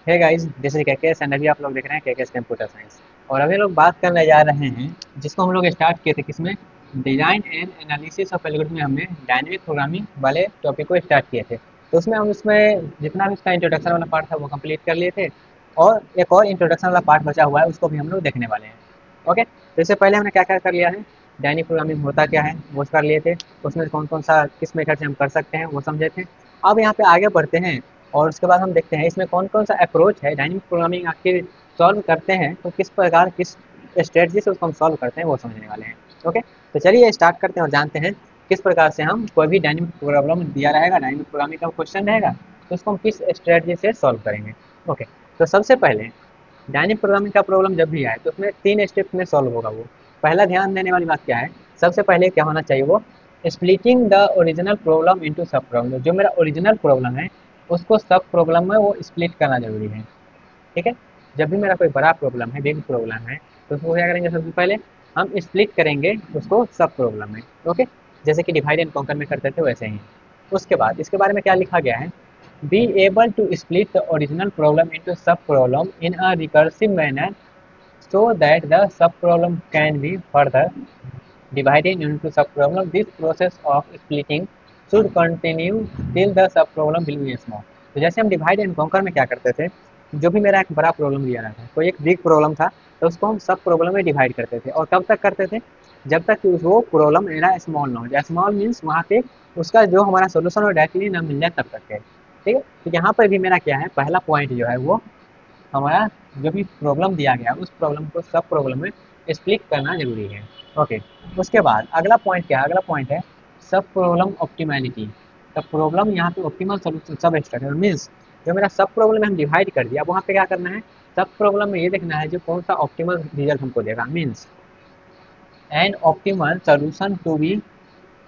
Hey guys, this is KKS and अभी आप लोग देख रहे हैं केकेएस कंप्यूटर साइंस। और अभी लोग बात करने जा रहे हैं जिसको हम लोग स्टार्ट किए थे किसमें, design and analysis of algorithm में हमने डायनेमिक प्रोग्रामिंग वाले टॉपिक को स्टार्ट किए थे। तो उसमें हम उसमें जितना भी उसका इंट्रोडक्शन वाला पार्ट था वो कंप्लीट कर लिए थे, और एक और इंट्रोडक्शन वाला पार्ट बचा हुआ है उसको भी हम लोग देखने वाले हैं। ओके, तो इससे पहले हमने क्या क्या कर लिया है, डायनेमिक प्रोग्रामिंग होता क्या है वो कर लिए थे, उसमें कौन कौन सा किस मेथड से हम कर सकते हैं वो समझे थे। अब यहाँ पे आगे बढ़ते हैं और उसके बाद हम देखते हैं इसमें कौन कौन सा अप्रोच है, डायनेमिक प्रोग्रामिंग आखिर सॉल्व करते हैं तो किस प्रकार किस स्ट्रेटजी से उसको हम सॉल्व करते हैं वो समझने वाले हैं। ओके, तो चलिए स्टार्ट करते हैं और जानते हैं किस प्रकार से हम कोई भी डायनेमिक प्रॉब्लम दिया रहेगा, डायनेमिक प्रोग्रामिंग का क्वेश्चन रहेगा तो उसको हम किस स्ट्रेटजी से सॉल्व करेंगे। ओके, तो सबसे पहले डायनेमिक प्रोग्रामिंग का प्रॉब्लम जब भी आए तो उसमें 3 स्टेप में सॉल्व होगा वो। पहला ध्यान देने वाली बात क्या है, सबसे पहले क्या होना चाहिए वो, splitting the original problem into sub problem. जो मेरा ओरिजिनल प्रॉब्लम है उसको सब प्रॉब्लम में वो स्प्लिट करना जरूरी है। ठीक है, जब भी मेरा कोई बड़ा प्रॉब्लम है, बिग प्रॉब्लम है, तो उसको क्या करेंगे, सबसे पहले हम स्प्लिट करेंगे उसको सब प्रॉब्लम में। ओके, जैसे कि डिवाइड एंड कॉन्कर में करते थे वैसे ही। उसके बाद इसके बारे में क्या लिखा गया है, be able to split the original problem into sub problem in a recursive manner so that the subproblem can be further divided into subproblem. This process of splitting should continue till the subproblem will be small. तो जैसे हम divide and conquer में क्या करते थे, जो भी मेरा एक बड़ा प्रॉब्लम दिया रहा था, कोई एक बिग प्रॉब्लम था, तो उसको हम सब प्रॉब्लम में डिवाइड करते थे। और कब तक करते थे, जब तक कि वो प्रॉब्लम मेरा स्मॉल ना हो जाए। स्मॉल मीन्स वहाँ पे उसका जो हमारा सोल्यूशन हो डायरेक्टली ना मिल जाए तब तक है। ठीक है, तो यहाँ पर भी मेरा क्या है, पहला पॉइंट जो है वो हमारा जो भी प्रॉब्लम दिया गया उस प्रॉब्लम को सब प्रॉब्लम में स्प्लिट करना जरूरी है। ओके, उसके बाद अगला पॉइंट क्या है, अगला पॉइंट है सब प्रॉब्लम ऑप्टिमैलिटी। सब प्रॉब्लम यहाँ पे ऑप्टिमल सोल्यूशन सब स्ट्रक्चर मीन्स जो मेरा सब प्रॉब्लम में हम डिवाइड कर दिया, अब वहाँ पे क्या करना है, सब प्रॉब्लम में ये देखना है जो कौन सा ऑप्टिमल रिजल्ट हमको देगा, means an optimal solution to be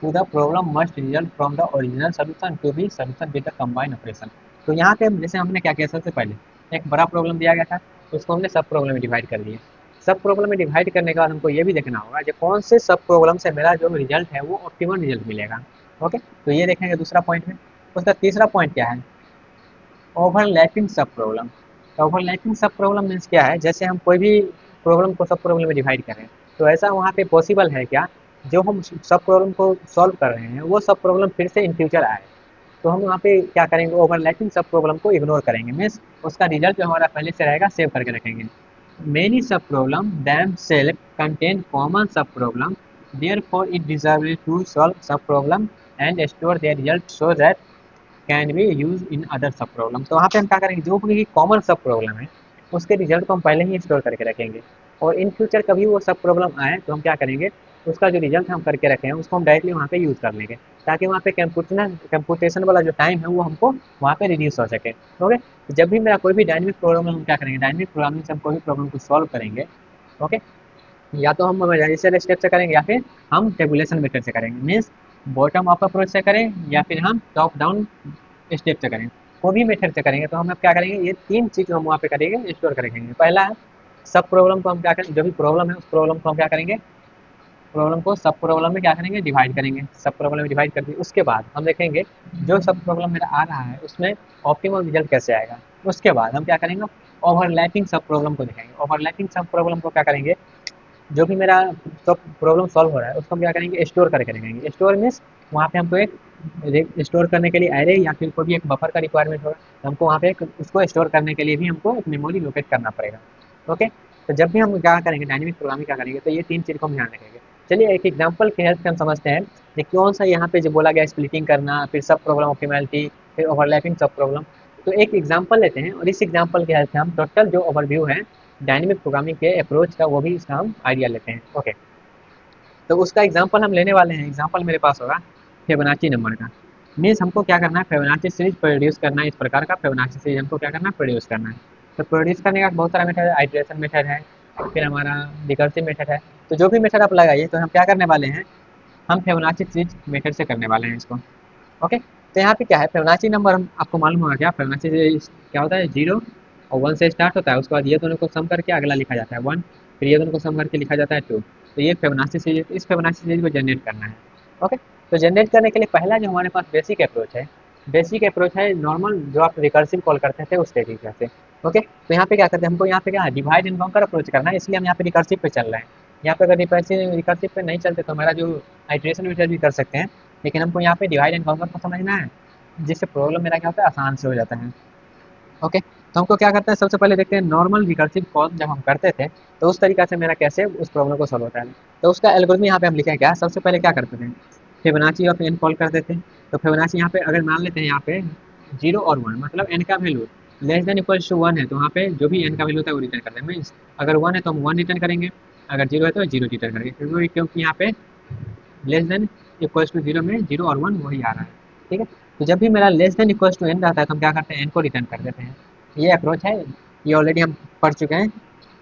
to the problem must result from the original solution to be solution with the combined operation। तो यहाँ पे जैसे हमने क्या किया, सबसे पहले एक बड़ा प्रॉब्लम दिया गया था, उसको हमने सब प्रॉब्लम में डिवाइड कर दिया। सब प्रॉब्लम में डिवाइड करने के बाद हमको ये भी देखना होगा जो कौन से सब प्रॉब्लम से मेरा जो रिजल्ट है वो ऑप्टिमल रिजल्ट मिलेगा। ओके, तो ये देखेंगे दूसरा पॉइंट में। उसका तीसरा पॉइंट क्या है, ओवरलैपिंग सब प्रॉब्लम। ओवरलैपिंग सब प्रॉब्लम मीन्स क्या है, जैसे हम कोई भी प्रॉब्लम को सब प्रॉब्लम में डिवाइड करें तो ऐसा वहाँ पे पॉसिबल है क्या, जो हम सब प्रॉब्लम को सॉल्व कर रहे हैं वो सब प्रॉब्लम फिर से इन फ्यूचर आए, तो हम वहाँ पे क्या करेंगे, ओवरलैपिंग सब प्रॉब्लम को इग्नोर करेंगे, मीन्स उसका रिजल्ट जो हमारा पहले से रहेगा सेव करके रखेंगे। Many sub problem them self contain common sub problem, therefore it deserve to solve sub problem and store their result so that can be use in other sub problem. तो वहाँ पे हम क्या करेंगे, जो भी कॉमन सब प्रॉब्लम है उसके रिजल्ट को हम पहले ही स्टोर करके रखेंगे, और इन फ्यूचर कभी वो सब प्रॉब्लम आए तो हम क्या करेंगे, उसका जो रिजल्ट हम करके रखे हैं उसको हम डायरेक्टली वहाँ पे यूज़ कर लेंगे, ताकि वहाँ पे कंप्यूटेशन वाला जो टाइम है वो हमको वहाँ पे रिड्यूस हो सके। ओके, तो जब भी मेरा कोई भी डायनेमिक प्रॉब्लम हम क्या करेंगे, डायनेमिक प्रोग्रामिंग से हम कोई भी प्रॉब्लम को सॉल्व करेंगे। ओके, या तो हम मैजिकल स्टेप से करेंगे या फिर हम टेबुलेशन मेथड से करेंगे, मीन्स बॉटम अप अप्रोच से करें या फिर हम टॉप डाउन स्टेप से करें, कोई भी मेथड से करेंगे तो हम अब क्या करेंगे, ये तीन चीज़ हम वहाँ पे करेंगे, स्टोर करेंगे। पहला है सब प्रॉब्लम को हम क्या करेंगे, जो भी प्रॉब्लम है उस प्रॉब्लम को हम क्या करेंगे, प्रॉब्लम को सब प्रॉब्लम में क्या करेंगे, डिवाइड करेंगे। सब प्रॉब्लम में डिवाइड कर दिए, उसके बाद हम देखेंगे जो सब प्रॉब्लम मेरा आ रहा है उसमें ऑप्टिमल रिजल्ट कैसे आएगा। उसके बाद हम क्या करेंगे, ओवरलैपिंग सब प्रॉब्लम को देखेंगे। ओवरलैपिंग सब प्रॉब्लम को क्या करेंगे, जो भी मेरा सब प्रॉब्लम सॉल्व हो रहा है उसको हम क्या करेंगे, स्टोर करके रखेंगे। स्टोर मीन्स वहाँ पे हमको एक स्टोर करने के लिए एरे या फिर कोई भी एक बफर का रिक्वायरमेंट होगा, तो हमको वहाँ पे उसको स्टोर करने के लिए भी हमको एक मेमोरी लोकेट करना पड़ेगा। ओके, तो जब भी हम क्या करेंगे, डायनेमिक प्रोग्रामिंग क्या करेंगे, तो ये तीन चीज़ को हम ध्यान रखेंगे। चलिए एक एग्जाम्पल के हेल्प से हम समझते हैं कि कौन सा यहाँ पे जो बोला गया स्प्लिटिंग करना, फिर सब प्रॉब्लम ऑप्टिमैलिटी, फिर ओवरलैपिंग सब प्रॉब्लम। तो एक एग्जाम्पल लेते हैं और इस एग्जाम्पल के हेल्प से हम टोटल जो ओवरव्यू है डायनेमिक प्रोग्रामिंग के अप्रोच का वो भी इसका हम आइडिया लेते हैं। ओके, तो उसका एग्जाम्पल हम लेने वाले हैं, एग्जाम्पल मेरे पास होगा फिबोनाची नंबर का। मीन्स हमको क्या करना है, फिबोनाची सीरीज प्रोड्यूस करना है, इस प्रकार का फिबोनाची सीरीज हमको क्या करना है, प्रोड्यूस करना है। तो प्रोड्यूस करने का बहुत सारा मेथड है, आइट्रेशन मेथड है, फिर हमारा रिकर्सिव मेथड है। तो जो भी मेथड आप लगाइए तो हम क्या करने वाले हैं, हम फिबोनाची सीरीज मेथड से करने वाले हैं इसको। ओके, तो यहाँ पे क्या है, फिबोनाची नंबर हम आपको मालूम होगा क्या, फिबोनाची सीरीज क्या होता है, 0 और 1 से स्टार्ट होता है, उसके बाद ये दोनों को सम करके अगला लिखा जाता है 1, फिर ये दोनों को सम करके लिखा जाता है 2। तो ये फिबोनाची सीरीज, इस फिबोनाची सीरीज को जनरेट करना है। ओके, तो जनरेट करने के लिए पहला जो हमारे पास बेसिक अप्रोच है, बेसिक अप्रोच है नॉर्मल जो आप रिकर्सिव कॉल करते थे उस तरीके से। ओके, तो यहाँ पे क्या करते हैं, हमको यहाँ पे क्या डिवाइड एंड कॉन्कर अप्रोच करना है, इसलिए हम यहाँ पे रिकर्सिव पे चल रहे हैं। यहाँ पे अगर रिकर्सिव पे नहीं चलते तो हमारा जो आइट्रेशन मीथड भी कर सकते हैं, लेकिन हमको यहाँ पे डिवाइड एंड कॉन्कर को समझना है, जिससे प्रॉब्लम मेरा क्या होता है, आसान से हो जाता है। ओके, तो हमको क्या करते हैं, सबसे पहले देखते हैं नॉर्मल रिकर्सिव कॉल जब हम करते थे तो उस तरीका से मेरा कैसे उस प्रॉब्लम को सॉल्व होता है। तो उसका एल्गोरिथम यहाँ पे हम लिखे क्या, सबसे पहले क्या करते थे, फिबोनाची ऑफ एन कॉल करते थे। तो फिबोनाची यहाँ पे अगर मान लेते हैं यहाँ पे 0 और 1, मतलब एन का value less than equals to 1 है, तो वहाँ पे जो भी एन का वैल्यू होता है वो रिटर्न करते हैं। मीन्स अगर 1 है तो हम 1 रिटर्न करेंगे, अगर 0 है तो 0 रिटर्न करेंगे, क्योंकि यहाँ पे लेस देन इक्वल्स टू 0 में 0 और 1 वही आ रहा है। ठीक है, तो जब भी मेरा less than equals to n रहता है तो हम क्या करते हैं, एन को रिटर्न कर देते हैं। ये अप्रोच है, ये ऑलरेडी हम पढ़ चुके हैं।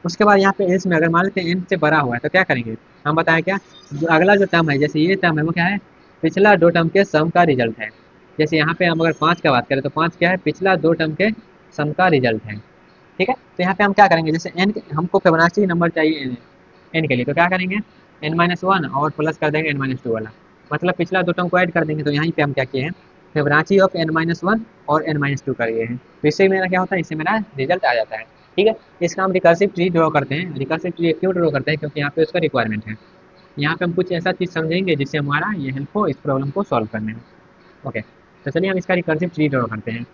उसके बाद यहाँ पे इसमें अगर मान लेते हैं एन से बड़ा हुआ है तो क्या करेंगे, हम बताएं क्या, जो अगला जो टर्म है, जैसे ये टर्म है वो क्या है, पिछला दो टर्म के सम का रिजल्ट है। जैसे यहाँ पे हम अगर 5 का बात करें तो 5 क्या है, पिछला दो टर्म के सम का रिजल्ट है। ठीक है, तो यहाँ पे हम क्या करेंगे, जैसे एन हमको फिबोनाची नंबर चाहिए एन के लिए, तो क्या करेंगे, एन माइनस वन और प्लस कर देंगे एन माइनस टू वाला, मतलब पिछला दो टर्म को ऐड कर देंगे। तो यहाँ पे हम क्या किए हैं, Fibonacci of n minus one और एन माइनस टू कर दिए हैं, तो इससे मेरा क्या होता है, इससे मेरा रिजल्ट आ जाता है। ठीक है, इसका हम रिकर्सिव ट्री ड्रॉ करते हैं। रिकर्सिव ट्री क्यों ड्रॉ करते हैं, क्योंकि यहाँ पे उसका रिक्वायरमेंट है। यहाँ पे हम कुछ ऐसा चीज़ समझेंगे जिससे हमारा ये हेल्प हो इस प्रॉब्लम को सॉल्व करने में। ओके, तो चलिए हम इसका रिकर्सिव ट्री ड्रॉ करते हैं।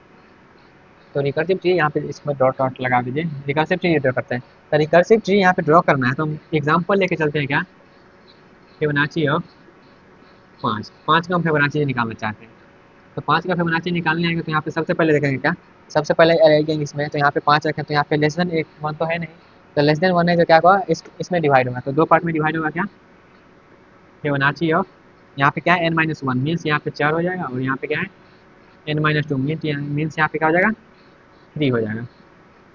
तो रिकर्सिव ट्री यहाँ पे इसमें डॉट डॉट लगा दीजिए, रिकर्सिव ट्री ड्रॉ करते हैं। तो रिकर्सिव ट्री यहाँ पे ड्रॉ करना है तो हम एग्जाम्पल लेके चलते हैं क्या, फिबोनाची ऑफ 5 का हम फिबोनाची निकालना चाहते हैं। तो 5 का फिबोनाची निकालने आएंगे तो यहाँ पे सबसे पहले देखेंगे क्या, सबसे पहले आएंगे इसमें, तो यहाँ पे 5 रखें तो यहाँ पे लेस देन एक वन तो है नहीं, तो लेस देन वन है तो क्या होगा, इसमें डिवाइड होगा, तो दो पार्ट में डिवाइड होगा क्या, फिबोनाची ऑफ, यहाँ पे क्या है एन माइनस वन, मीन्स यहाँ पे 4 हो जाएगा, और यहाँ पे क्या है एन माइनस टू, मीन्स यहाँ पे क्या हो जाएगा, 3 हो जाएगा।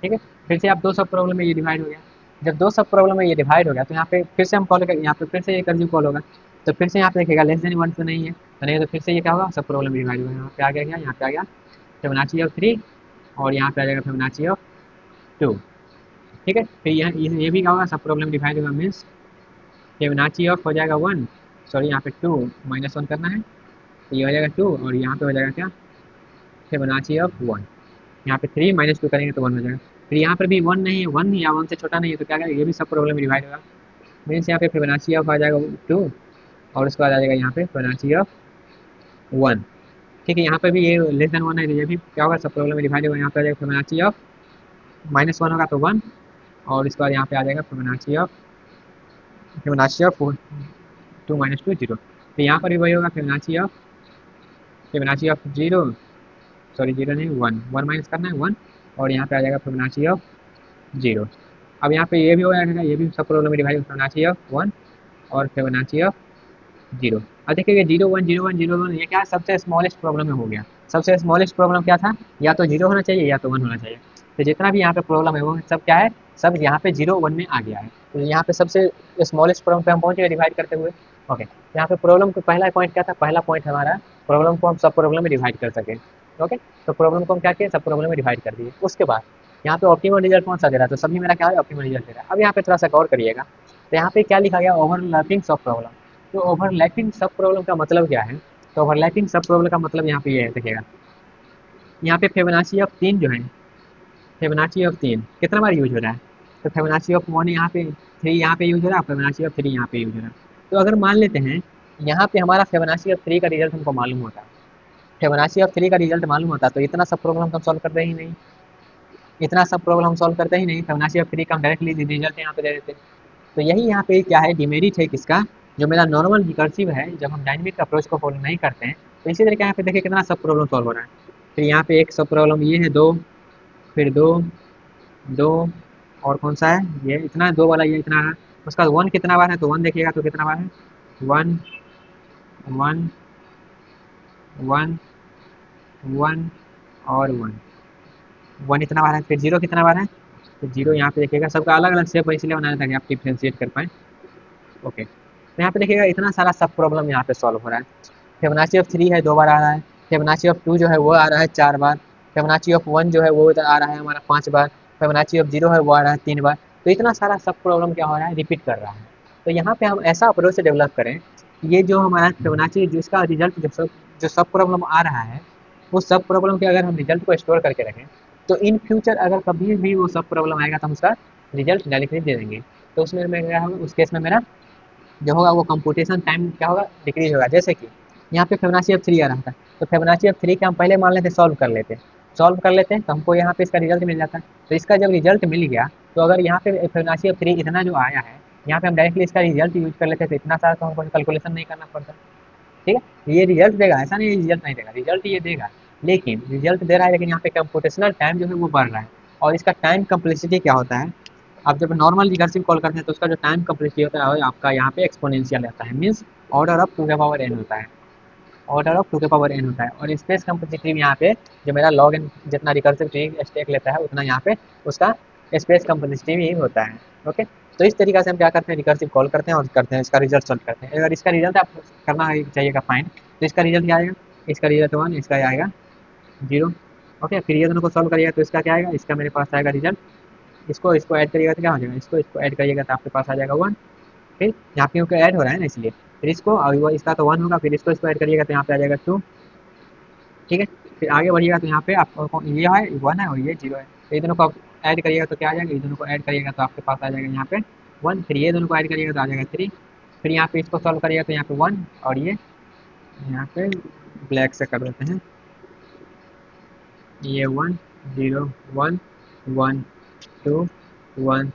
ठीक है, फिर से आप दो सब प्रॉब्लम में ये डिवाइड हो गया। जब दो सब प्रॉब्लम में ये डिवाइड हो गया तो यहाँ पे फिर से हम कॉल कर, यहाँ पे फिर से ये कर्जिव कॉल होगा, तो फिर से यहाँ पे देखिएगा लेस देन वन तो नहीं है, तो नहीं, तो फिर से ये क्या होगा, सब प्रॉब्लम डिवाइड होगा। यहाँ पे आ गया क्या, यहाँ पे आ गया फिबोनाची ऑफ 3, और यहाँ पे आ जाएगा फिबोनाची ऑफ 2। ठीक है, फिर ये भी क्या होगा, सब प्रॉब्लम डिवाइड होगा, मीन्स फिबोनाची ऑफ हो जाएगा 1, सॉरी यहाँ पे 2 माइनस 1 करना है, तो ये हो जाएगा 2, और यहाँ पे हो जाएगा क्या, फिबोनाची ऑफ 1। यहाँ पे 3 माइनस 2 करेंगे तो 1 हो जाएगा। फिर यहाँ पर भी 1 नहीं है, 1 या 1 से छोटा नहीं है, तो क्या करेंगे, ये भी सब प्रॉब्लम डिवाइड होगा, मीन्स यहाँ पे फिबोनाची ऑफ आ जाएगा 2, और उसके बाद आ जाएगा यहाँ पे फिबोनाची ऑफ 1। ठीक है, यहाँ पे भी ये लेस देन 1 है, तो ये भी क्या होगा, सब प्रॉब्लम डिवाइड होगा। यहाँ पे आ जाएगा फिबोनाची ऑफ माइनस 1 होगा तो 1, और इसके बाद यहाँ पे आ जाएगा फिबोनाची ऑफ 2 माइनस 2 0। तो यहाँ पर भी वही होगा, फिबोनाची ऑफ 0, सॉरी 0 नहीं 1, 1 माइनस करना है 1, और यहाँ पे आ जाएगा फिबोनाची ऑफ 0। अब यहाँ पे ये भी हो जाएगा, ये भी सब प्रॉब्लम में डिवाइड, फिबोनाची ऑफ 1 और फिबोनाची ऑफ 0। अब देखिए 0 1 0 1 0 1, ये क्या सबसे स्मॉलेस्ट प्रॉब्लम में हो गया। सबसे स्मॉलेस्ट प्रॉब्लम क्या था, या तो 0 होना चाहिए या तो 1 होना चाहिए। तो जितना भी यहाँ पे प्रॉब्लम है वो सब क्या है, सब यहाँ पे 0 1 में आ गया है। तो यहाँ पे सबसे स्मॉलेस्ट प्रॉब्लम पे हम पहुँच गए डिवाइड करते हुए। ओके, यहाँ पे प्रॉब्लम को पहला पॉइंट क्या था, पहला पॉइंट हमारा प्रॉब्लम को हम सब प्रॉब्लम में डिवाइड कर सकें। ओके, तो प्रॉब्लम को हम क्या किए, सब प्रॉब्लम में डिवाइड कर दिए। उसके बाद यहाँ पे ऑप्टिमल रिजल्ट कौन सा दे रहा है, तो सभी मेरा क्या है, ऑप्टिमल रिजल्ट दे रहा है। अब यहाँ पे थोड़ा सा गौर करिएगा, तो यहाँ पे क्या लिखा गया, ओवरलैपिंग सब प्रॉब्लम। तो ओवरलैपिंग सब प्रॉब्लम का मतलब क्या है, तो ओवरलैपिंग सब प्रॉब्लम का मतलब यहाँ पे ये है, देखिएगा यहाँ पे फिबोनाची ऑफ 3 जो है, फिबोनाची ऑफ 3 कितना बार यूज हो रहा है, तो फिबोनाची ऑफ 1 यहाँ पे, 3 यहाँ पे यूज हो रहा है, फिबोनाची ऑफ 3 यहाँ पे यूज हो रहा है। तो अगर मान लेते हैं यहाँ पे हमारा फिबोनाची ऑफ 3 का रिजल्ट हमको मालूम होता है, फिबोनाची ऑफ 3 का रिजल्ट मालूम होता है, तो इतना सब प्रॉब्लम हम सॉल्व करते ही नहीं, इतना सब प्रॉब्लम हम सॉल्व करते ही नहीं, फिबोनाची ऑफ 3 का हम डायरेक्टली रिजल्ट यहाँ पे दे देते। तो यही यहाँ पे क्या है, डिमेरिट है किसका, जो मेरा नॉर्मल रिकर्सिव है, जब हम डायनेमिक अप्रोच को फॉलो नहीं करते हैं। तो इसी तरीके यहाँ पे देखिए कितना सब प्रॉब्लम सॉल्व हो रहा है। फिर यहाँ पे एक सब प्रॉब्लम ये है 2, फिर 2 2, और कौन सा है ये, इतना 2 वाला ये इतना है। उसका 1 कितना बार है, तो 1 देखिएगा तो कितना बार है, 1 1 1 1 और 1 इतना बार है। फिर 0 कितना बार है, तो 0 यहाँ पे देखिएगा, सबका अलग अलग शेप इसलिए बनाया था कि आप डिफ्रेंशिएट कर पाएँ। ओके, तो यहाँ पे देखिएगा इतना सारा सब प्रॉब्लम यहाँ पे सॉल्व हो रहा है। फिबोनाची ऑफ 3 है 2 बार आ रहा है, फिबोनाची ऑफ 2 जो है वो आ रहा है 4 बार, फिबोनाची ऑफ 1 जो है वो आ रहा है हमारा 5 बार, फिबोनाची ऑफ 0 है वो आ रहा है 3 बार। तो इतना सारा सब प्रॉब्लम क्या हो रहा है, रिपीट कर रहा है। तो यहाँ पे हम ऐसा अप्रोच से डेवलप करें, ये जो हमारा फिबोनाची जिसका रिजल्ट जो सब प्रॉब्लम आ रहा है, उस सब प्रॉब्लम के अगर हम रिजल्ट को स्टोर करके रखें, तो इन फ्यूचर अगर कभी भी वो सब प्रॉब्लम आएगा तो हम उसका रिजल्ट डायरेक्टली दे देंगे। तो उसमें मैं क्या होगा, उस केस में मेरा जो होगा वो कंप्यूटेशन टाइम क्या होगा, डिक्रीज होगा। जैसे कि यहाँ पे फिबोनाची ऑफ 3 आ रहा था, तो फिबोनाची ऑफ 3 के हम पहले मान लेते, सॉल्व कर लेते हैं तो हमको यहाँ पे इसका रिजल्ट मिल जाता है। तो इसका जब रिजल्ट मिल गया तो अगर यहाँ पे फिबोनाची ऑफ 3 इतना जो आया है, यहाँ पे हम डायरेक्टली इसका रिजल्ट यूज कर लेते हैं, तो इतना सारा तो हमको कैलकुलेशन नहीं करना पड़ता। ठीक है, ये रिजल्ट देगा, ऐसा नहीं रिजल्ट नहीं देगा, रिजल्ट ये देगा। लेकिन रिजल्ट दे रहा है, लेकिन यहाँ पे कंप्यूटेशनल टाइम जो है वो बढ़ रहा है। और इसका टाइम कम्प्लेक्सिटी क्या होता है, आप जब नॉर्मल रिकर्सिव कॉल करते हैं तो उसका जो टाइम कम्प्लेक्सिटी होता है आपका यहाँ पे एक्सपोनेंशियल रहता है, मीन्स ऑर्डर ऑफ 2 के पावर n होता है, ऑर्डर ऑफ 2 के पावर n होता है। और स्पेस कम्प्लेक्सिटी में यहाँ पे जो मेरा लॉग एन जितना रिकर्सिव ट्री स्टेक लेता है उतना यहाँ पे उसका स्पेस कम्प्लेक्सिटी भी होता है। ओके, तो इस तरीके से हम क्या करते हैं, रिकर्सिव कॉल करते हैं और करते हैं इसका रिजल्ट सॉल्व करते हैं। अगर इसका रिजल्ट आप करना चाहिएगा फाइंड, तो इसका रिजल्ट क्या आएगा, इसका रिजल्ट 1, इसका आएगा 0। ओके, फिर ये दोनों को सॉल्व करिएगा तो इसका क्या आएगा, इसका मेरे पास आएगा रिजल्ट, इसको ऐड करिएगा तो क्या हो जाएगा, इसको ऐड करिएगा तो आपके पास आ जाएगा 1। फिर यहाँ पे क्योंकि ऐड हो रहा है ना इसलिए, फिर इसको और वो इसका तो 1 होगा, फिर इसको ऐड करिएगा तो यहाँ पे आ जाएगा 2। ठीक है, फिर आगे बढ़िएगा तो यहाँ पे आपको ये है 1 है और ये 0 है, तो ये दोनों को आप ऐड करिएगा तो क्या आ जाएगा, ये दोनों को ऐड करिएगा तो आपके पास आ जाएगा यहाँ पे 1। फिर ये दोनों को ऐड करिएगा तो आ जाएगा 3। फिर यहाँ पे इसको सॉल्व करिएगा तो यहाँ पे 1 और ये यहाँ पे ब्लैक से कर देते हैं, ये 1 0 1 1 2 1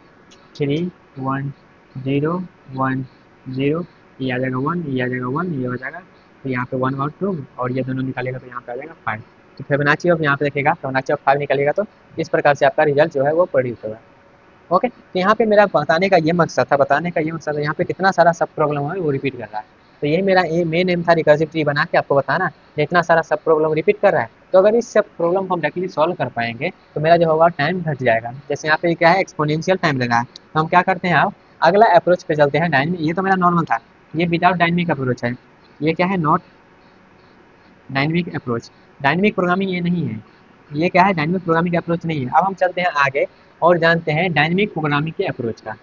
3 1 0 1 0, ये आ जाएगा 1, ये आ जाएगा 1, ये हो जाएगा, तो यहाँ पे 1 और 2 और ये दोनों निकालेगा तो यहाँ पे आ जाएगा 5। तो फिबोनाची ऑफ यहाँ पे देखिएगा, फिबोनाची ऑफ 5 निकालेगा तो इस प्रकार से आपका रिजल्ट जो है वो प्रोड्यूस होगा। ओके, तो यहाँ पे मेरा बताने का ये मकसद था, यहाँ पे कितना सारा सब प्रॉब्लम है वो रिपीट कर रहा है। तो यही मेरा मेन एम था रिकर्सिव ट्री बना के आपको बताना, इतना सारा सब प्रॉब्लम रिपीट कर रहा है, तो अगर इस सब प्रॉब्लम को हम डायरेक्टली सॉल्व कर पाएंगे तो मेरा जो होगा टाइम घट जाएगा। जैसे यहाँ पे क्या है, एक्सपोनेंशियल टाइम लगा है, तो हम क्या करते हैं, आप अगला अप्रोच पे चलते हैं डायनेमिक। ये तो मेरा नॉर्मल था, ये विदाउट डायनेमिक अप्रोच है, ये क्या है, not dynamic approach. Dynamic programming ये नहीं है, ये क्या है, डायनेमिक प्रोग्रामिंग अप्रोच नहीं है। अब हम चलते हैं आगे और जानते हैं डायनेमिक प्रोग्रामिंग के अप्रोच का।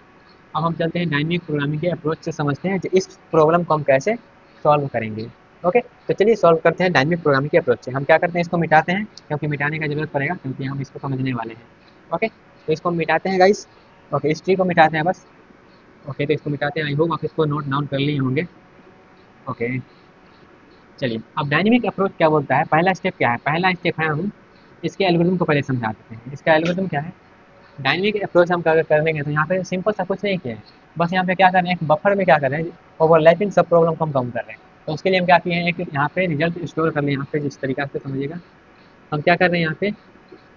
अब हम चलते हैं डायनेमिक प्रोग्रामिंग के अप्रोच से समझते हैं कि इस प्रॉब्लम को हम कैसे सॉल्व करेंगे। ओके, तो चलिए सॉल्व करते हैं डायनेमिक प्रोग्रामिंग के अप्रोच से। हम क्या करते हैं, इसको मिटाते हैं, क्योंकि मिटाने का जरूरत पड़ेगा, क्योंकि हम इसको समझने वाले हैं। ओके, तो इसको मिटाते हैं गाइस। ओके, इस ट्री को मिटाते हैं बस। ओके, तो इसको मिटाते हैं, आई होप आप इसको नोट डाउन कर लिए होंगे। ओके, चलिए अब डायनेमिक अप्रोच क्या बोलता है, पहला स्टेप क्या है, पहला स्टेप है हम इसके एल्गोरिथम को पहले समझा देते हैं। इसका एल्गोरिथम क्या है, डायनेमिक अप्रोच हम अगर करेंगे तो यहाँ पे सिंपल सा कुछ नहीं किया है, बस यहाँ पे क्या कर रहे हैं, एक बफर में क्या कर रहे हैं, ओवरलैपिंग सब प्रॉब्लम को हम कम कर रहे हैं। तो उसके लिए हम क्या किए हैं, एक यहाँ पे रिजल्ट स्टोर कर लें, यहाँ पे जिस तरीका से समझिएगा। हम क्या कर रहे हैं यहाँ पे,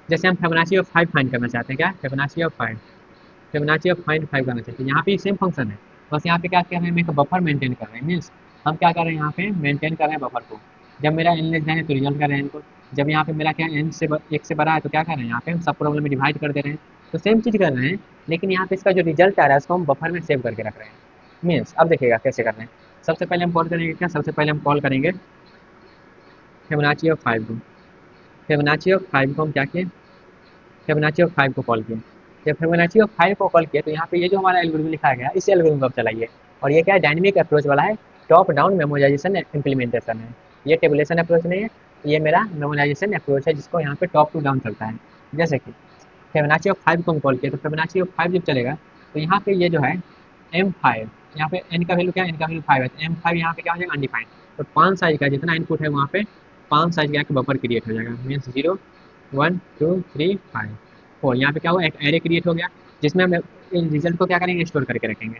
जैसे हम फिबोनाची ऑफ 5 फाइंड करना चाहते हैं, क्या Fibonacci of 5, Fibonacci of find 5 करना चाहते हैं, यहाँ पे सेम फंक्शन है, बस यहाँ पे क्या कर रहे हैं, हम एक बफर मेंटेन कर रहे हैं। मीन्स हम क्या कर रहे हैं, यहाँ पे मेंटेन कर रहे हैं बफर को। जब मेरा एन लेस है तो रिजल्ट कर रहे हैं इनको, जब यहाँ पे मेरा क्या एन से 1 से बड़ा है तो क्या कर रहे हैं, यहाँ पे हम सब प्रॉब्लम में डिवाइड कर दे रहे हैं। तो सेम चीज़ कर रहे हैं, लेकिन यहाँ पे इसका जो रिजल्ट आ रहा है उसको हम बफर में सेव करके रख रहे हैं। मीन्स अब देखिएगा कैसे कर रहे हैं। सबसे पहले हम कॉल करेंगे क्या, सबसे पहले हम कॉल करेंगे फिबोनाची ऑफ 5 को। फिबोनाची ऑफ 5 को हम क्या किए, फिबोनाची ऑफ 5 को कॉल किए। जब फिबोनाची ऑफ 5 को कॉल किया तो यहाँ पे ये जो हमारा एल्गोरिथम लिखा गया इस एल्गोरिथम को आप चलाइए। और ये क्या है, डायनेमिक अप्रोच वाला है, टॉप डाउन मेमोराइजेशन इम्प्लीमेंटेशन है, ये टेबुलेशन अप्रोच नहीं है, ये मेरा मेमोराइजेशन अप्रोच है जिसको यहाँ पे टॉप टू डाउन चलता है। जैसे कि फिबोनाची ऑफ 5 को हम कॉल किया तो फिबोनाची ऑफ 5 जब चलेगा तो यहाँ पे ये जो है M5, यहाँ पे n का वैल्यू क्या है, n का वैल्यू 5 है, तो M5 यहाँ पे क्या हो जाएगा, अनडिफाइंड। तो 5 साइज का जितना इनपुट है वहाँ पे 5 साइज का एक बफर क्रिएट हो जाएगा। मीन्स 0 1 2 3 5 4, यहाँ पे क्या हुआ, एक एरे क्रिएट हो गया जिसमें हम रिजल्ट को क्या करेंगे, स्टोर करके रखेंगे।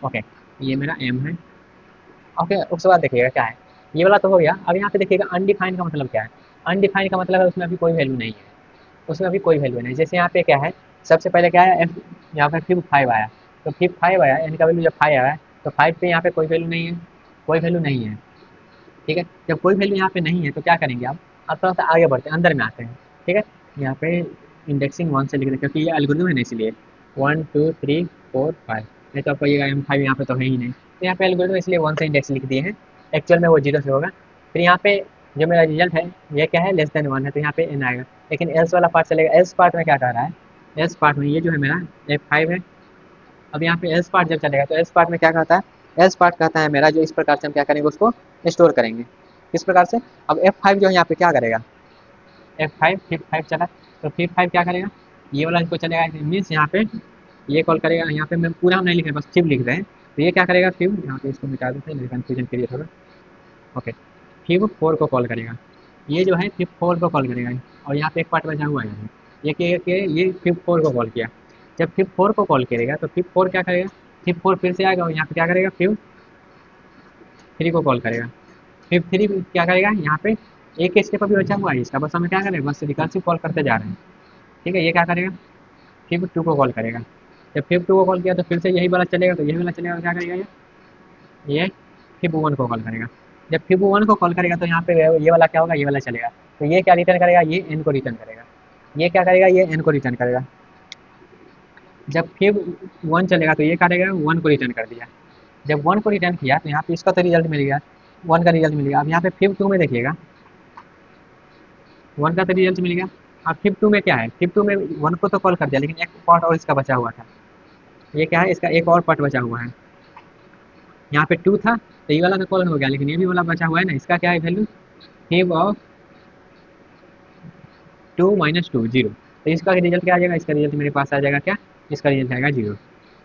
ओके, ये मेरा M है। ओके, उसके बाद देखिएगा क्या है, ये वाला तो हो गया। अब यहाँ पे देखिएगा अनडिफाइंड का मतलब क्या है, अनडिफाइंड का मतलब है उसमें अभी कोई वैल्यू नहीं है, उसमें अभी कोई वैल्यू नहीं। जैसे यहाँ पे क्या है, सबसे पहले क्या है, यहाँ पे फिर 5 आया, तो फिर 5 आया, n का वैल्यू जब 5 आया तो 5 पे यहाँ पे कोई वैल्यू नहीं है, कोई वैल्यू नहीं है। ठीक है, जब कोई वैल्यू यहाँ पे नहीं है तो क्या करेंगे आप, अब थोड़ा सा आगे बढ़ते हैं, अंदर में आते हैं। ठीक है, यहाँ पे इंडेक्सिंग 1 से लिख दें, क्योंकि ये एल्गोरिथम है ना इसलिए 1 2 3 4 5, नहीं तो आपको ये M5 यहाँ पे तो है ही नहीं, तो यहाँ पे एल्गोरिथम इसलिए 1 से इंडेक्स लिख दिए हैं, एक्चुअल में वो 0 से होगा। फिर यहाँ पे जो मेरा रिजल्ट है ये क्या है, लेस देन 1 है, तो यहाँ पे n आएगा। लेकिन एल्स वाला पार्ट चलेगा, एल्स पार्ट में क्या कह रहा है, एल्स पार्ट में ये जो है मेरा F5 है। अब यहाँ पे एल्स पार्ट जब चलेगा तो एल्स पार्ट में क्या कहता है, एल्स पार्ट कहता है मेरा जो इस प्रकार से हम क्या करेंगे, उसको स्टोर करेंगे। किस प्रकार से, अब F5 जो है यहाँ पे क्या करेगा, F5 फिर 5 चला, तो फिर 5 क्या करेगा, ये वाला इसको चलेगा, मीन्स यहाँ पे ये कॉल करेगा। यहाँ पे मैं पूरा हम नहीं लिख रहे, बस फिर लिख रहे हैं। तो ये क्या करेगा, फिर यहाँ पे इसको मिटा देते हैं, कन्फ्यूजन के लिए थोड़ा। ओके, फिर 4 को कॉल करेगा, ये जो है फिर 4 को कॉल करेगा। और यहाँ पे एक पार्ट बचा हुआ है, ये फिर 4 को कॉल किया। जब फिर 4 को कॉल करेगा तो फिर 4 क्या करेगा, फिर 4 फिर से आएगा और यहाँ पे क्या करेगा, फिर 3 को कॉल करेगा। फिर 3 क्या करेगा, यहाँ पे एक स्टेप अभी बचा हुआ है इसका, बस हमें क्या करेगा, बस रिकर्सिव कॉल करते जा रहे हैं। ठीक है, ये क्या करेगा, फिर 2 को कॉल करेगा। जब फिर 2 को कॉल किया तो फिर से यही वाला चलेगा, तो यही वाला चलेगा, क्या करेगा ये फिर 1 को कॉल करेगा। जब फिर 1 को कॉल करेगा तो यहाँ पे ये वाला क्या होगा, ये वाला चलेगा। तो ये क्या रिटर्न करेगा, ये n को रिटर्न करेगा। ये क्या करेगा, ये n को रिटर्न करेगा। जब फिर 1 चलेगा तो ये करेगा 1 को रिटर्न कर दिया। जब 1 को रिटर्न किया तो यहाँ पे इसका तो रिजल्ट मिल गया, 1 का रिजल्ट मिल गया। अब यहाँ पे फिर 2 में देखिएगा, 1 का तो रिजल्ट मिल गया। अब फिर 2 में क्या है, फिर 2 में 1 को तो कॉल कर दिया, लेकिन एक पार्ट और इसका बचा हुआ था। ये क्या है, इसका एक और पार्ट बचा हुआ है। यहाँ पे 2 था तो ये वाला तो कॉल हो गया, लेकिन ये भी वाला बचा हुआ है ना, इसका क्या है वैल्यू, फिब ऑफ 2 - 2 0। तो इसका रिजल्ट क्या आ जाएगा, इसका रिजल्ट मेरे पास आ जाएगा क्या, इसका रिजल्ट आएगा 0।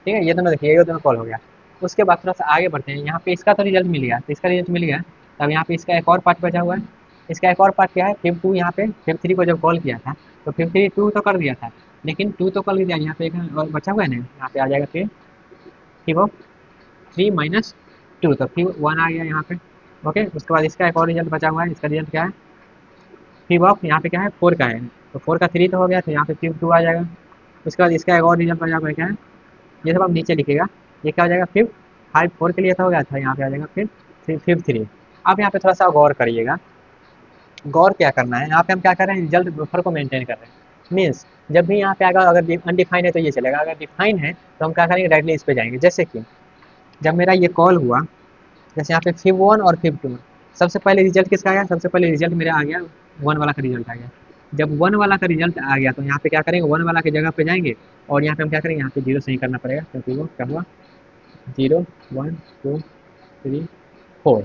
ठीक है, ये दोनों देखिए, ये दोनों कॉल हो गया। उसके बाद थोड़ा सा आगे बढ़ते हैं, यहाँ पे इसका तो रिजल्ट मिल गया, तो इसका रिजल्ट मिल गया। तब यहाँ पे इसका एक और पार्ट बचा हुआ है। इसका एक और पार्ट क्या है, फिब 2, यहाँ पे फिब 3 को जब कॉल किया था तो फिब 3 2 तो कर दिया था, लेकिन 2 तो कॉल किया, यहाँ पे एक और बचा हुआ है ना, यहाँ पे आ जाएगा फिर फिब ऑफ 3 - 2, तो फिर 1 आ गया यहाँ पे। ओके, उसके बाद इसका एक और रिजल्ट बचा हुआ है, इसका रिजल्ट क्या है, फिब ऑफ यहाँ पे क्या है 4 का है, तो 4 का 3 तो हो गया, तो यहाँ पे फिब 2 आ जाएगा। उसके बाद इसका एक और रिजल्ट बचा हुआ है, क्या है, ये सब आप नीचे लिखिएगा। ये क्या हो जाएगा, फिब 5 4 के लिए था, हो गया था, यहाँ पे आ जाएगा फिर फिब 3। अब यहाँ पे थोड़ा सा गौर करिएगा, गौर क्या करना है, यहाँ पे हम क्या कर रहे हैं, रिजल्ट बफर को मेंटेन कर रहे हैं। मीन्स जब भी यहाँ पे आएगा, अगर अनडिफाइंड है तो ये चलेगा, अगर डिफाइन है तो हम क्या करेंगे, डायरेक्टली इस पे जाएंगे। जैसे कि जब मेरा ये कॉल हुआ, जैसे यहाँ पे फिब 1 और फिब 2, सबसे पहले रिजल्ट किसका आया, सबसे पहले रिजल्ट मेरा आ गया 1 वाला का रिजल्ट आ गया। जब 1 वाला का रिजल्ट आ गया तो यहाँ पे क्या करेंगे, 1 वाला की जगह पे जाएंगे और यहाँ पे हम क्या करेंगे, यहाँ पे 0 सही करना पड़ेगा, क्योंकि वो क्या हुआ 0 1 2 3 4।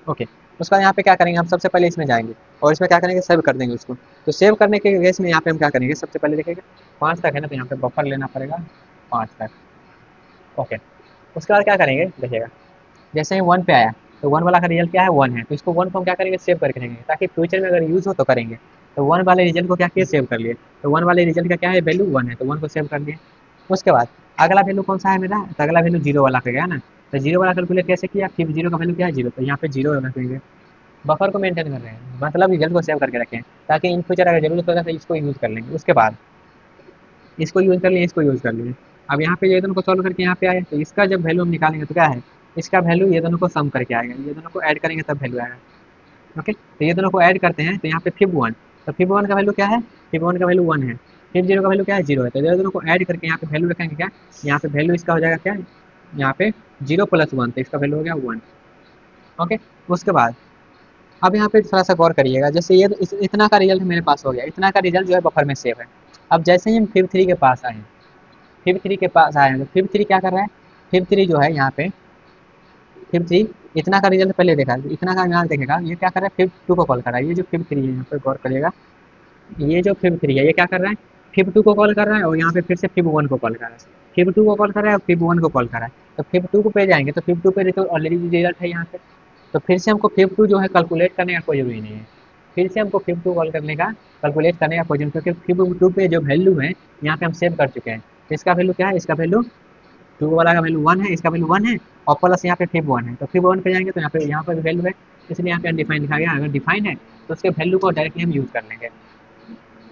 ओके, उसके बाद यहाँ पे क्या करेंगे, हम सबसे पहले इसमें जाएंगे और इसमें क्या करेंगे, सेव कर देंगे उसको। तो सेव करने के केस में यहाँ पे हम क्या करेंगे, सबसे पहले देखेंगे 5 तक है ना, तो यहाँ पे बफर लेना पड़ेगा 5 तक। ओके, उसके बाद क्या करेंगे, देखिएगा जैसे ही 1 पे आया तो 1 वाला का रिजल्ट क्या है, 1 है, तो इसको 1 को हम क्या करेंगे, सेव करके रखेंगे, ताकि फ्यूचर में अगर यूज़ हो तो करेंगे। तो 1 वाले रिजल्ट को क्या किए, सेव कर लिए। तो 1 वाले रिजल्ट का क्या है, वैल्यू 1 है, तो 1 को सेव कर दिए। उसके बाद अगला वैल्यू कौन सा है मेरा, तो अगला वैल्यू 0 वाला पे गया ना, तो 0 वाला कैलकुलेट कैसे किया, फिर 0 का वैल्यू क्या है 0, तो यहाँ पे 0 रखेंगे। बफर को मेंटेन कर रहे हैं, मतलब रिजल्ट को सेव करके रखें, ताकि इन फ्यूचर अगर जरूरत होगा तो इसको यूज़ कर लेंगे। उसके बाद इसको यूज़ कर लिए, इसको यूज़ कर लिए। अब यहाँ पे ये दोनों को सॉल्व करके यहाँ पे आए, तो इसका जब वैल्यू हम निकालेंगे तो क्या है, इसका वैल्यू ये दोनों को सम करके आएगा, ये दोनों को ऐड करेंगे तब वैल्यू आएगा। ओके, तो ये दोनों को ऐड करते हैं, तो यहाँ पे फिब 1, तो फिब 1 का वैल्यू क्या है, फिब 1 का वैल्यू 1 है, फिब 0 का वैल्यू क्या है 0 है, तो ये दोनों को ऐड करके यहाँ पे वैल्यू रखेंगे क्या, यहाँ पे वैल्यू इसका हो जाएगा क्या, यहाँ पे 0 + 1, तो इसका वैल्यू हो गया 1। ओके, उसके बाद अब यहाँ पे थोड़ा सा गौर करिएगा, जैसे ये इतना का रिजल्ट मेरे पास हो गया, इतना का रिजल्ट जो है बफर में सेव है। अब जैसे ही हम फिब 3 के पास आए, फिब 3 के पास आए तो फिब 3 क्या कर रहा है, फिब 3 जो है यहाँ पे फिब 3 इतना का रिजल्ट पहले देखा, इतना का यहाँ देखेगा, ये क्या कर रहा है, फिब 2 को कॉल कर रहा है। ये जो फिब 3 है, यहाँ पे गौर करिएगा, ये जो फिब 3 है ये क्या कर रहा है, फिब 2 को कॉल कर रहा है और यहाँ पे फिर से फिब 1 को कॉल कर रहा है। फिब 2 को कॉल कर रहा है और फिब 1 को कॉल कर रहा है, तो फिब 2 को पे जाएंगे तो फिब 2 पे तो ऑलरेडी रिजल्ट है यहाँ पे, तो फिर से हमको फिब 2 जो है कैलकुलेट करने का कोई जरूरी नहीं है। फिर से हमको फिब 2 कॉल करने का कैलकुलेट करने का कोई जरूरी, क्योंकि फिब 2 पे जो वैल्यू है यहाँ पे हम सेव कर चुके हैं। तो इसका वैल्यू क्या है, इसका वैल्यू 2 वाला का वैल्यू 1 है, इसका वैल्यू 1 है, और प्लस यहाँ पे फिब 1 है, तो फिब 1 पे जाएंगे तो यहाँ पे भी वैल्यू है, इसलिए यहाँ पे अनडिफाइंड लिखा गया। अगर डिफाइन है तो उसके वैल्यू को डायरेक्टली हम यूज़ कर लेंगे।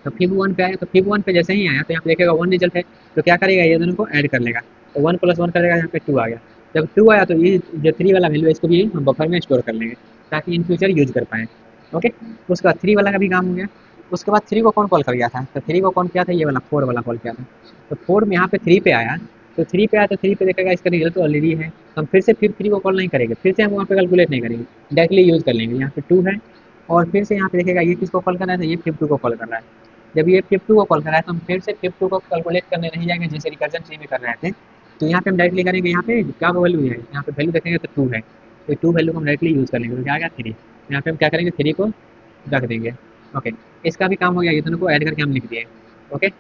तो फिब 1 पे आया, तो फिब 1 पे जैसे ही आया तो यहाँ पे देखेगा 1 रिजल्ट है, तो क्या करेगा, ये दोनों को ऐड कर लेगा, तो 1 + 1 करेगा, यहाँ पे 2 आ गया। जब 2 आया तो ये जो 3 वाला वैल्यू है इसको भी हम बफर में स्टोर कर लेंगे, ताकि इन फ्यूचर यूज कर पाएँ। ओके, उसके बाद 3 वाला का भी काम हो गया। उसके बाद 3 को कौन कॉल कर गया था, तो 3 को कौन किया था, ये वाला 4 वाला कॉल किया था। तो 4 में यहाँ पे 3 पे आया, तो 3 पे आया तो 3 पे देखेगा इसका रिजल्ट तो ऑलरेडी है, तो हम फिर से फिर 3 को कॉल नहीं करेंगे, फिर से हम वहाँ पे कैलकुलेट नहीं करेंगे, डायरेक्टली यूज़ कर लेंगे। यहाँ पे 2 है और फिर से यहाँ पे देखेगा ये किसको कॉल कर रहा है, तो ये फिब 2 को कॉल कर रहा है। जब ये फिब 2 को कॉल कर रहा है तो हम फिर से फिब 2 को कैलकुलेट करने नहीं जाएंगे, जैसे रिकर्जन ट्री में कर रहे थे। तो यहाँ पे हम डायरेक्टली करेंगे, यहाँ पे क्या वैल्यू है, यहाँ पे वैल्यू देखेंगे तो 2 है, तो 2 वैल्यू को हम डायरेक्टली यूज़ कर लेंगे, तो क्या आ गया 3। यहाँ पे हम क्या करेंगे, 3 को रख देंगे। ओके, इसका भी काम हो गया, ये दोनों को ऐड करके हम लिख दिए। ओके,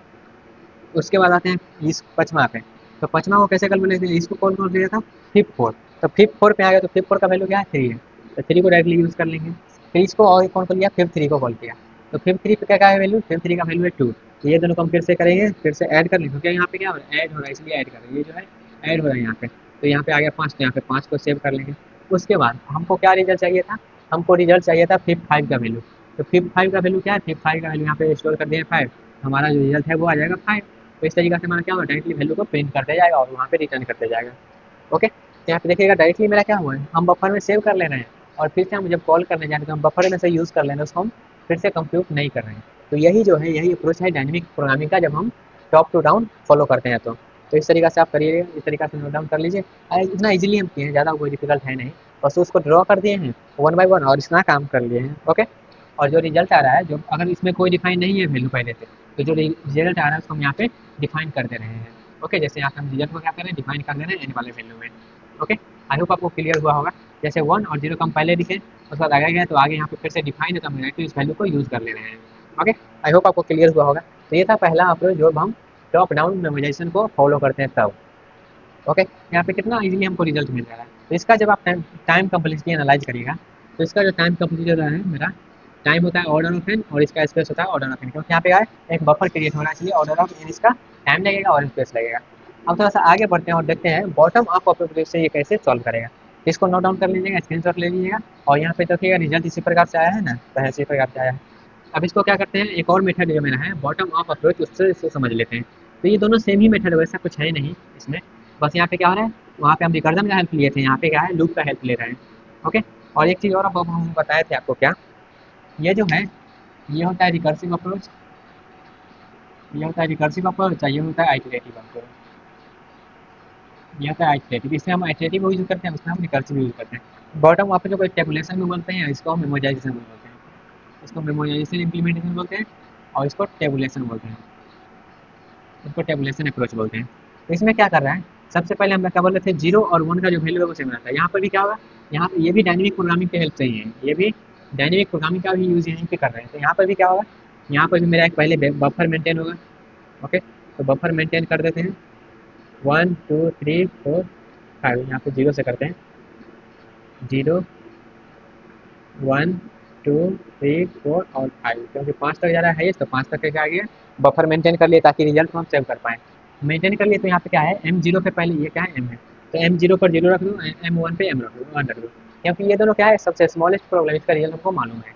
उसके बाद आते हैं इस पचमा पे। तो पचमा को कैसे कैलकुलेट किया, इसको कौन कौन दिया था, फिफ्थ फोर। तो फिफ्थ फोर पे आ गया, तो फिफ्थ फोर का वैल्यू क्या है, थ्री है। तो थ्री को डायरेक्टली यूज कर लेंगे। फिर इसको और कौन कर लिया, फिफ्थ थ्री को कॉल किया। तो फिफ्थ थ्री पे क्या क्या है वैल्यू, फिफ्थ थ्री का वैल्यू है टू। तो ये दोनों को हम फिर से करेंगे, फिर से ऐड कर लेंगे, क्योंकि यहाँ पे क्या हो रहा है, ऐड हो रहा है, इसलिए ऐड कर रहे हैं, ये जो है ऐड हो रहा है यहाँ पे। तो यहाँ पे आ गया पाँच, तो यहाँ पे पाँच को सेव कर लेंगे। उसके बाद हमको क्या रिजल्ट चाहिए था, हमको रिजल्ट चाहिए था फिफ्थ फाइव का वैल्यू। तो फिफ्थ फाइव का वैल्यू क्या है, फिफ्थ फाइव का वैल्यू यहाँ पे स्टोर कर दिए फाइव। हमारा जो रिजल्ट है वो आ जाएगा फाइव। तो इस तरीके से हमारा क्या होगा, डायरेक्टली वैल्यू को प्रिंट करते जाएगा और वहाँ पे रिटर्न करते जाएगा। ओके, तो यहाँ पे देखिएगा डायरेक्टली मेरा क्या हुआ है, हम बफर में सेव कर ले रहे हैं, और फिर से हम जब कॉल करने जा रहे हैं तो हम बफर में से यूज़ कर ले रहे हैं, उसको हम फिर से कंप्यूट नहीं कर रहे हैं। तो यही जो है, यही अप्रोच है डायनेमिक प्रोग्रामिंग का, जब हम टॉप टू डाउन फॉलो करते हैं। तो इस तरीके से आप करिए, इस तरीके से नोट डाउन कर लीजिए। इतना इजीली हम किए हैं, ज़्यादा कोई डिफिकल्ट है नहीं। बस उसको ड्रॉ कर दिए हैं वन बाय वन और इतना काम कर लिए हैं। ओके, और जो रिजल्ट आ रहा है, जो अगर इसमें कोई डिफाइन नहीं है वैल्यू पहले से, तो जो रिजल्ट आ रहा है उसको हम यहाँ पे डिफाइन कर दे रहे हैं। ओके, जैसे यहाँ पे हम रिजल्ट को क्या कर रहे हैं, डिफाइन कर दे रहे हैं एन वाले वैल्यू में। ओके, आई होप आपको क्लियर हुआ होगा। जैसे वन और जीरो का हम पहले लिखे, उसके बाद आगे गए तो आगे यहाँ पे फिर से डिफाइन है, तो हम डायरेक्टली इस वैल्यू को यूज़ कर ले रहे हैं। ओके, आई होप आपको क्लियर हुआ होगा। तो ये था पहला अप्रोच, जो हम टॉप डाउन मेमोराइजेशन को फॉलो करते हैं तब। ओके, यहाँ पे कितना इजीली हमको रिजल्ट मिल रहा है। तो इसका जब आप टाइम कम्प्लेक्सिटी एनालाइज करिएगा, तो इसका जो टाइम कम्प्लेक्सिटी है मेरा, टाइम होता है ऑर्डर ऑफ एन, और इसका स्पेस होता है ऑर्डर ऑफ एन, क्योंकि यहाँ पे क्या है, एक बफर क्रिएट हो रहा है, इसलिए ऑर्डर ऑफ एन इसका टाइम लगेगा और स्पेस लगेगा। अब थोड़ा सा आगे बढ़ते हैं और देखते हैं बॉटम अप अप्रोच से ये कैसे सॉल्व करेगा। इसको नोट डाउन कर लीजिएगा, स्क्रीनशॉट ले लीजिएगा, और यहाँ पे देखिएगा रिजल्ट इसी प्रकार से आया है ना, तो इसी प्रकार से आया है। अब इसको क्या करते हैं, एक और मेथड जो मेरा है बॉटम अप अप्रोच, उससे इसको समझ लेते हैं। तो ये दोनों सेम ही मेथड, वैसा कुछ है नहीं इसमें। बस यहाँ पे क्या हो रहा है, वहाँ पे हम रिकर्जन का हेल्प लिए थे, यहाँ पे क्या है, लूप का हेल्प ले रहे हैं। ओके, और एक चीज़ और अब हम बताए थे आपको, क्या ये जो है, ये होता है रिकर्सिव अप्रोच, ये होता है रिकर्सिव अप्रोच, ये होता है आइटरेटिव अप्रोच। ये होता है आइटरेटिव, इसमें हम आइटरेटिव यूज करते हैं, उसमें हम रिकर्सिव यूज करते हैं। बॉटम अप जो कोई टेबुलेशन में बोलते हैं, इसको हम मेमोराइजेशन बोलते हैं, इसको मेमोराइजेशन इम्प्लीमेंटेशन बोलते हैं, और इसको टेबुलेशन बोलते हैं, इसको टेबुलेशन अप्रोच बोलते हैं। तो इसमें क्या कर रहा है, सबसे पहले हम क्या बोल रहे थे, जीरो और वन का जो वैल्यू है वो सेम रहता है। यहाँ पर भी क्या होगा, यहाँ पे ये भी डायनेमिक प्रोग्रामिंग की हेल्प से ही है, ये भी डायनेमिक प्रोग्रामिंग का भी यूज यहीं पे कर रहे हैं। तो यहाँ पर भी क्या होगा, यहाँ पर भी मेरा एक पहले बफर मेंटेन होगा। ओके, तो बफर मेंटेन कर देते हैं, one two three four five, यहाँ पे जीरो से करते हैं, zero one two three four और फाइव, क्योंकि पाँच तक जा रहा है, तो पाँच तक क्या आ गया, बफर मेंटेन कर लिए ताकि रिजल्ट को हम सेव कर पाएँ। मेंटेन कर लिए, तो यहाँ पे क्या है, एम जीरो पे पहले ये क्या है, एम है, तो एम जीरो पर जीरो रख दो, एम वन पे एम रख दो, वन रख दो, क्योंकि ये दोनों क्या है, सबसे स्मॉलेस्ट प्रॉब्लम, इसका रिजल्ट हमको मालूम है।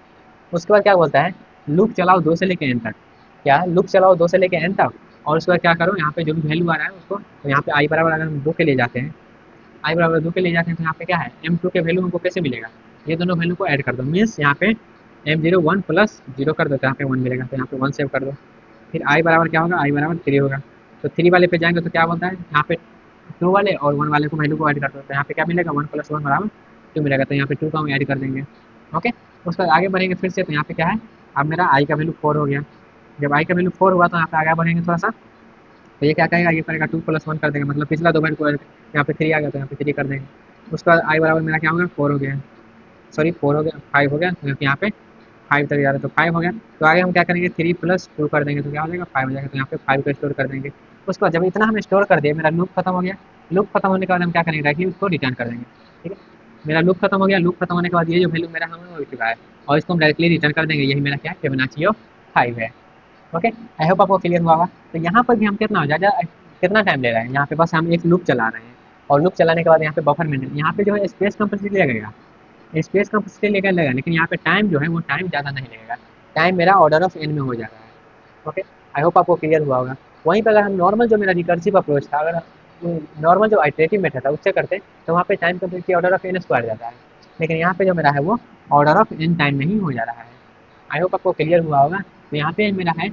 उसके बाद क्या बोलता है, लूप चलाओ दो से लेके एन तक, क्या है, लूप चलाओ दो से लेके एन तक, और उसके बाद क्या करो, यहाँ पे जो भी वैल्यू आ रहा है उसको, तो यहाँ पे आई बराबर अगर हम दो के ले जाते हैं, आई बराबर दो के ले जाते हैं, तो यहाँ पे क्या है, एम टू के वैल्यू हमको कैसे मिलेगा, ये दोनों वैल्यू को ऐड कर दो, मीन्स यहाँ पे m zero one plus zero कर दो, तो यहाँ पे वन मिलेगा, तो यहाँ पे वन सेव कर दो। फिर आई बराबर क्या होगा, आई बराबर थ्री होगा, तो थ्री वाले पे जाएंगे तो क्या बोलता है, यहाँ पे टू वाले और वन वाले को वैल्यू को ऐड कर दो, तो यहाँ पे क्या मिलेगा, वन प्लस वन बराबर टू मिलेगा, तो यहाँ पे टू का हम ऐड कर देंगे। ओके, उसके बाद आगे बढ़ेंगे फिर से, तो यहाँ पे क्या है, अब मेरा आई का वैल्यू फोर हो गया। जब आई का वैल्यू फोर हुआ तो यहाँ पे आगे बढ़ेंगे थोड़ा सा, तो ये क्या कहेगा, ये करेगा टू प्लस वन कर देंगे, मतलब पिछला दो वैल्यू को यहाँ पे थ्री आ गया, तो यहाँ पे थ्री कर देंगे। उसके बाद आई बराबर मेरा क्या हो गया, फोर हो गया, सॉरी फोर हो गया, फाइव हो गया, क्योंकि यहाँ पे फाइव तक जा रहा है, तो फाइव हो गया। तो आगे हम क्या करेंगे, थ्री प्लस टू कर देंगे, तो क्या हो जाएगा, फाइव हो जाएगा, तो यहाँ पे फाइव को स्टोर कर देंगे। उसके बाद जब इतना हम स्टोर कर दिए, मेरा लूप खत्म हो गया, लूप खत्म होने के बाद हम क्या करेंगे, डायरेक्टली उसको रिटर्न कर देंगे। ठीक है, मेरा लूप खत्म हो गया, लूप खत्म होने के बाद ये जो वैल्यू मेरा हमें हो चुका है, और इसको हम डायरेक्टली रिटर्न कर देंगे, यही मेरा क्या है, फिबोनाची ऑफ फाइव है। ओके, आई होप आपको क्लियर हुआ होगा। तो यहाँ पर भी हम कितना ज़्यादा कितना टाइम ले रहे हैं, यहाँ पे बस हम एक लूप चला रहे हैं, और लूप चलाने के बाद यहाँ पे बफर मेंटेन, यहाँ पे जो है स्पेस कंपल्सरी लगेगा, स्पेस कंपल्सरी लेकर लगेगा, लेकिन यहाँ पे टाइम जो है वो टाइम ज़्यादा नहीं लगेगा, टाइम मेरा ऑर्डर ऑफ एन में हो जा रहा है। ओके, आई होप आपको क्लियर हुआ होगा। वहीं पर अगर हम नॉर्मल जो मेरा रिकर्सिव अप्रोच था, अगर नॉर्मल जो आइटरेटिव मेथड था उससे करते तो वहाँ पे time complete order of n square जाता है, लेकिन यहाँ पे जो मेरा है वो ऑर्डर ऑफ एन टाइम में ही हो जा रहा है। आई होप आपको क्लियर हुआ होगा। तो यहाँ पे मेरा है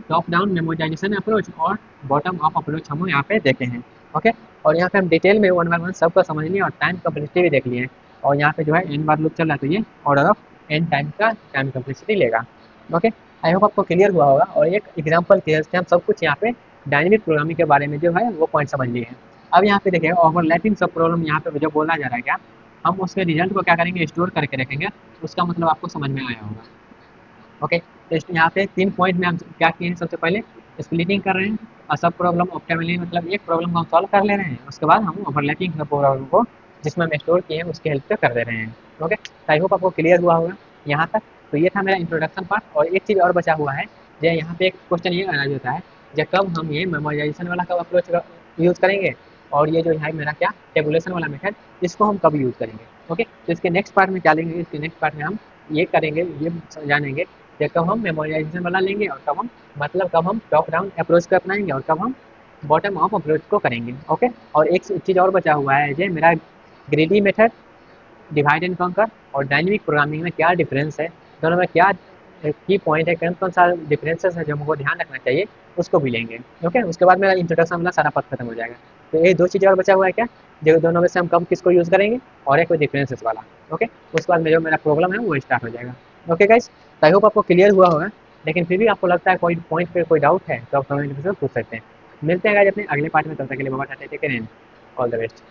टॉप डाउन मेमोराइजेशन अप्रोच और बॉटम अप अप्रोच हम यहाँ पे देखे हैं। ओके, और यहाँ पे हम डिटेल में वन बाय वन सबको समझ लिए और टाइम कम्प्लेक्सिटी भी देख लिए, और यहाँ पे जो है एन बार लूप चल रहा है, तो ये ऑर्डर ऑफ एन टाइम का टाइम कम्प्लेक्सिटी लेगा। ओके, आई होप आपको क्लियर हुआ होगा, और एक एग्जाम्पल क्लियर से हम सब कुछ यहाँ पे डायनेमिक प्रोग्रामिंग के बारे में जो है वो पॉइंट समझ लिए हैं। अब यहाँ पे देखिए ओवरलैपिंग सब प्रॉब्लम यहाँ पे जो बोला जा रहा है, क्या हम उसके रिजल्ट को क्या करेंगे, स्टोर करके रखेंगे, उसका मतलब आपको समझ में आया होगा। ओके, तो यहाँ पे 3 पॉइंट में हम क्या किए हैं, सबसे पहले स्प्लिटिंग कर रहे हैं और सब प्रॉब्लम ऑप्टिमली, मतलब एक प्रॉब्लम को हम सॉल्व कर ले रहे हैं, उसके बाद हम ओवरलैपिंग प्रॉब्लम को जिसमें हम स्टोर किए हैं उसकी हेल्प से कर दे रहे हैं। ओके, आई होप आपको क्लियर हुआ होगा यहाँ तक। तो ये था मेरा इंट्रोडक्शन पार्ट। और एक चीज़ और बचा हुआ है, जो यहाँ पे एक क्वेश्चन ये अराइज होता है, जब कब हम ये मेमोराइजेशन वाला कब अप्रोच यूज़ करेंगे, और ये जो है मेरा क्या टेबुलेशन वाला मेथड, इसको हम कब यूज़ करेंगे। ओके, तो इसके नेक्स्ट पार्ट में क्या लेंगे, इसके नेक्स्ट पार्ट में हम ये करेंगे, ये जानेंगे कि कब हम मेमोराइजेशन वाला लेंगे और कब हम, मतलब कब हम टॉप डाउन अप्रोच को अपनाएंगे और कब हम बॉटम अप अप्रोच को करेंगे। ओके, और एक चीज़ और बचा हुआ है, जो मेरा ग्रीडी मेथड, डिवाइड एंड कंकर और डायनेमिक प्रोग्रामिंग में क्या डिफरेंस है, दोनों में क्या की पॉइंट है, कौन कौन सा डिफरेंसेस है जो हमको ध्यान रखना चाहिए, उसको भी लेंगे। ओके, उसके बाद मेरा इंट्रोडक्शन वाला सारा पार्ट खत्म हो जाएगा। तो ये दो चीज़ें और बचा हुआ है क्या, जो दोनों में से हम कब किसको यूज़ करेंगे, और एक डिफरेंसेस वाला। ओके, उसके बाद में जो मेरा प्रॉब्लम है वो स्टार्ट हो जाएगा। ओके गाइस, आई होप आपको क्लियर हुआ होगा। लेकिन फिर भी आपको लगता है कोई पॉइंट पे कोई डाउट है तो आप कमेंट में पूछ सकते हैं। मिलते हैं गाइस अपने अगले पार्ट में, तब तक के लिए bye bye, take care and all the best.